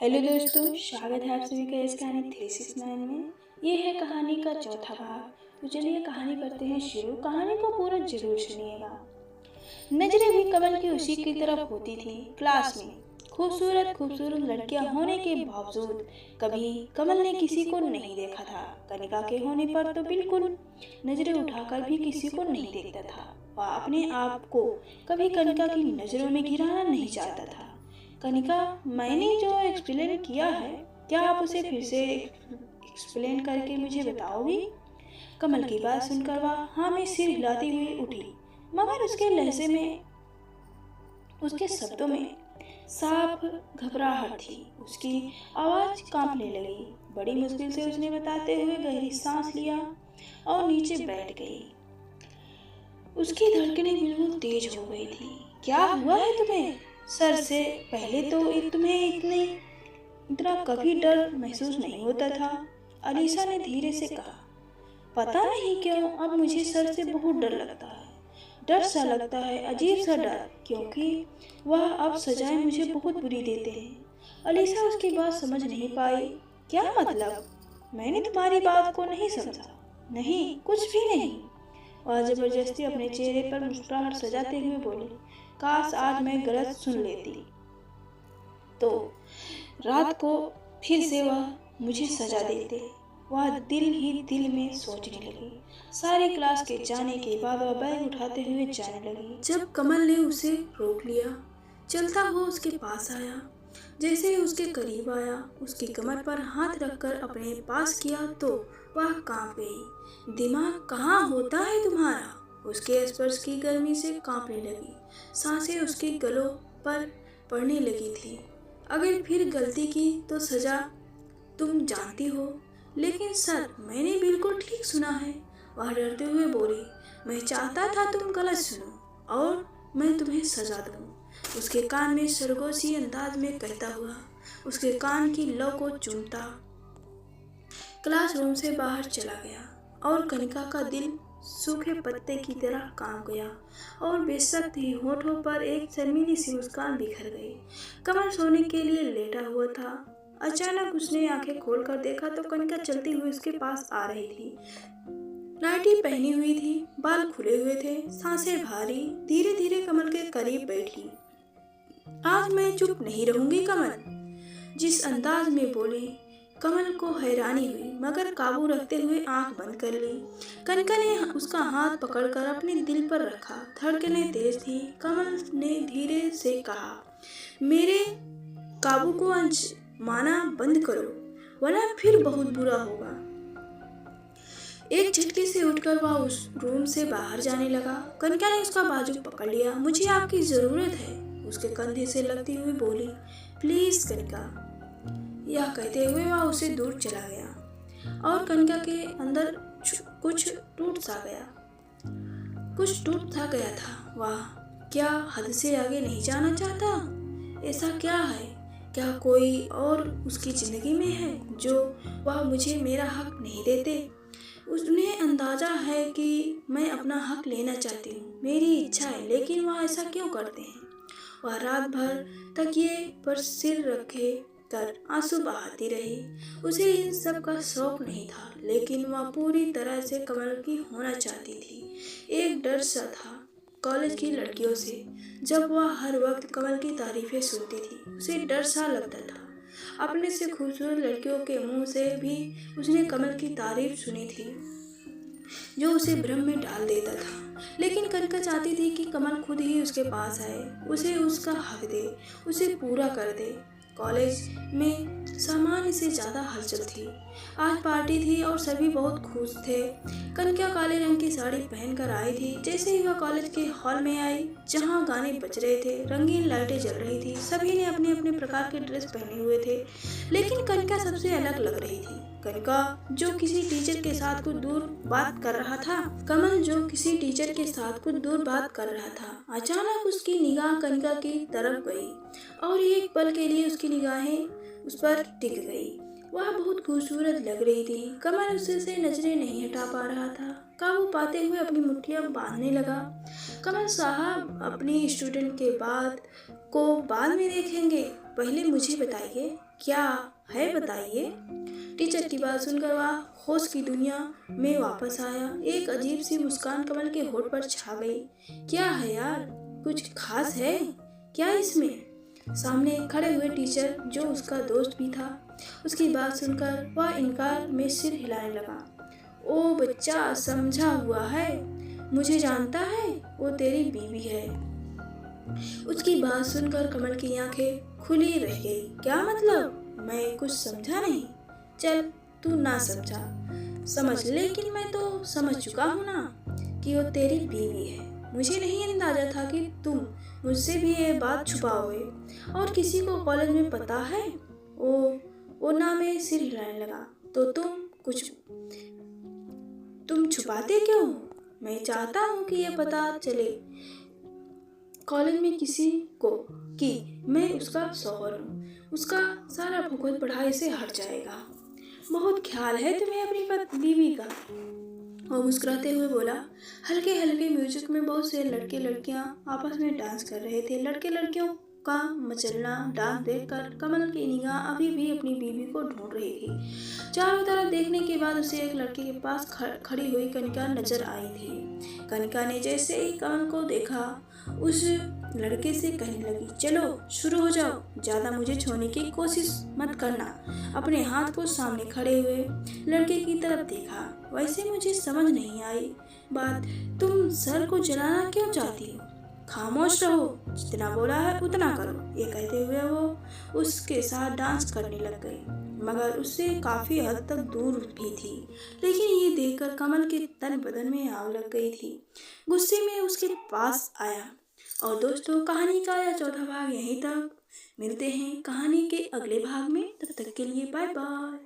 Hello दोस्तों, स्वागत है आप सभी का इस कहानी 369 में। ये है कहानी का चौथा भाग। तो चलिए कहानी करते हैं शुरू। कहानी को पूरा जरूर सुनिएगा। नजरें भी कमल की उसी की तरफ होती थी। क्लास में खूबसूरत खूबसूरत लड़कियां होने के बावजूद कभी कमल ने किसी को नहीं देखा था। कनिका के होने पर तो बिल्कुल नजरें उठाकर भी किसी को नहीं देखता था। वह अपने आप को कभी कनिका की नजरों में गिराना नहीं चाहता था। कनिका, मैंने जो एक्सप्लेन किया है, क्या आप उसे फिर से एक्सप्लेन करके मुझे बताओगी? कमल की बात सुनकर वह हाँ में सिर हिलाती हुई उठी, मगर उसके लहजे में, उसके शब्दों में साफ घबराहट थी। उसकी आवाज कांपने लगी। बड़ी मुश्किल से उसने बताते हुए गहरी सांस लिया और नीचे बैठ गई। उसकी धड़कनें बिल्कुल तेज हो गई थी। क्या हुआ है तुम्हें? सर से पहले तो तुम्हें इतना कभी डर महसूस नहीं होता था, अलीशा ने धीरे से कहा। पता नहीं क्यों अब मुझे सर से बहुत डर लगता है। डर सा लगता है, अजीब सा डर, क्योंकि वह अब सजाएं मुझे बहुत बुरी देते हैं। अलीशा उसकी बात समझ नहीं पाई। क्या मतलब? मैंने तुम्हारी बात को नहीं समझा। नहीं, कुछ भी नहीं। वह जबरदस्ती अपने चेहरे पर मुस्कुराहट सजाते हुए बोली, काश आज मैं गलत सुन लेती तो रात को फिर से वह मुझे सजा देते। वह दिल ही दिल में सोचने लगी। सारी क्लास के जाने के बाद वह बैग उठाते हुए जाने लगी। जब कमल ने उसे रोक लिया, चलता हुआ उसके पास आया। जैसे ही उसके करीब आया, उसकी कमर पर हाथ रखकर अपने पास किया तो वह कांप गई। दिमाग कहाँ होता है तुम्हारा? उसके स्पर्श की गर्मी से कांपने लगी। सांसें उसके गलों पर पड़ने लगी थी। अगर फिर गलती की तो सजा तुम जानती हो। लेकिन सर, मैंने बिल्कुल ठीक सुना है, वह डरते हुए बोली। मैं चाहता था तुम गलत सुनो और मैं तुम्हें सजा दूं। उसके कान में सरगोशी अंदाज में कहता हुआ उसके कान की लौ को चूमता क्लासरूम से बाहर चला गया। और कनिका का दिल सूखे पत्ते की तरह कांप गया और बेशक ही होठों पर एक शर्मीली सी मुस्कान बिखर गई। कमल सोने के लिए लेटा हुआ था। अचानक उसने आंखें खोलकर देखा तो कनिका चलती हुई उसके पास आ रही थी। नाइटी पहनी हुई थी, बाल खुले हुए थे, सांसें भारी। धीरे धीरे कमल के करीब बैठी। आज मैं चुप नहीं रहूंगी कमल, जिस अंदाज में बोली। कमल को हैरानी हुई, मगर काबू रखते हुए आंख बंद कर ली। कनिका ने उसका हाथ पकड़कर अपने दिल पर रखा। धड़कनें तेज थी। कमल ने धीरे से कहा, मेरे काबू को माना बंद करो, वरना फिर बहुत बुरा होगा। एक झटके से उठकर वह उस रूम से बाहर जाने लगा। कनिका ने उसका बाजू पकड़ लिया। मुझे आपकी जरूरत है, उसके कंधे से लगती हुई बोली। प्लीज कनिका। यह कहते हुए वह उसे दूर चला गया और कनिका के अंदर कुछ टूट सा गया था। वह क्या हद से आगे नहीं जाना चाहता? ऐसा क्या है? क्या कोई और उसकी जिंदगी में है जो वह मुझे मेरा हक नहीं देते? उन्हें अंदाजा है कि मैं अपना हक लेना चाहती हूँ, मेरी इच्छा है, लेकिन वह ऐसा क्यों करते हैं? वह रात भर तकिए पर सिर रखे कर आंसू बहाती रही। उसे इन सब का शौक नहीं था, लेकिन वह पूरी तरह से कमल की होना चाहती थी। एक डर सा था कॉलेज की लड़कियों से। जब वह हर वक्त कमल की तारीफें सुनती थी, उसे डर सा लगता था। अपने से खूबसूरत लड़कियों के मुंह से भी उसने कमल की तारीफ सुनी थी, जो उसे भ्रम में डाल देता था। लेकिन कनिका चाहती थी कि कमल खुद ही उसके पास आए, उसे उसका हक दे, उसे पूरा कर दे। कॉलेज में सामान्य से ज्यादा हलचल थी। आज पार्टी थी और सभी बहुत खुश थे। कनिका काले रंग की साड़ी पहनकर आई थी। जैसे ही वह कॉलेज के हॉल में आई, जहां गाने बज रहे थे, रंगीन लाइटें जल रही थी, सभी ने अपने अपने प्रकार के ड्रेस पहने हुए थे, लेकिन कनिका सबसे अलग लग रही थी। कनिका जो किसी टीचर के साथ कुछ दूर बात कर रहा था। कमल जो किसी टीचर के साथ कुछ दूर बात कर रहा था। अचानक उसकी निगाह कनिका की तरफ गई और एक पल के लिए उसकी निगाहें उस पर टिक गई। वह बहुत खूबसूरत लग रही थी। कमल उससे से नजरें नहीं हटा पा रहा था। काबू पाते हुए अपनी मुट्ठियां बांधने लगा। कमल साहब, अपनी स्टूडेंट के बाद को बाद में देखेंगे, पहले मुझे बताइए क्या है बताइए। टीचर की बात सुनकर वह होश की दुनिया में वापस आया। एक अजीब सी मुस्कान कमल के होठ पर छा गई। क्या है यार, कुछ खास है क्या इसमें? सामने खड़े हुए टीचर, जो उसका दोस्त भी था, उसकी बात सुनकर वह इनकार में सिर हिलाने लगा। ओ बच्चा, समझा हुआ है, मुझे जानता है, वो तेरी बीवी है। उसकी बात सुनकर कमल की आंखें खुली रह गई। क्या मतलब? मैं कुछ समझा नहीं। चल, तू ना समझा समझ, लेकिन मैं तो समझ चुका हूँ ना कि वो तेरी बीवी है। मुझे नहीं अंदाजा था कि तुम मुझसे भी ये बात छुपाओगे। और किसी को कॉलेज में पता है? ओ ना, मैं सिर हिलाने लगा। तो तुम छुपाते क्यों? मैं चाहता हूँ कि ये पता चले कॉलेज में किसी को कि मैं उसका शौहर हूँ। उसका सारा भूगोल पढ़ाई से हट जाएगा। बहुत ख्याल है तुम्हें अपनी बीवी का। वो मुस्कुराते हुए बोला। हल्के हल्के म्यूजिक में बहुत से लड़के लड़कियां आपस में डांस कर रहे थे। लड़के लड़कियों का मचलना डांस देखकर कमल की निगाह अभी भी अपनी बीवी को ढूंढ रही थी। चारों तरफ देखने के बाद उसे एक लड़के के पास खड़ी हुई कनिका नजर आई थी। कनिका ने जैसे ही कमल को देखा, उस लड़के से कहने लगी, चलो शुरू हो जाओ, ज्यादा मुझे छोड़ने की कोशिश मत करना। अपने हाथ को सामने खड़े हुए लड़के की तरफ देखा। वैसे मुझे समझ नहीं आई बात, तुम सर को जलाना क्यों चाहती हो? खामोश रहो, जितना बोला है उतना करो। ये कहते हुए वो उसके साथ डांस करने लग गई, मगर उससे काफी हद तक दूर भी थी। लेकिन ये देखकर कमल के तन बदन में आग लग गई थी। गुस्से में उसके पास आया। और दोस्तों, कहानी का यह चौथा भाग यहीं तक। मिलते हैं कहानी के अगले भाग में। तब तक के लिए बाय बाय।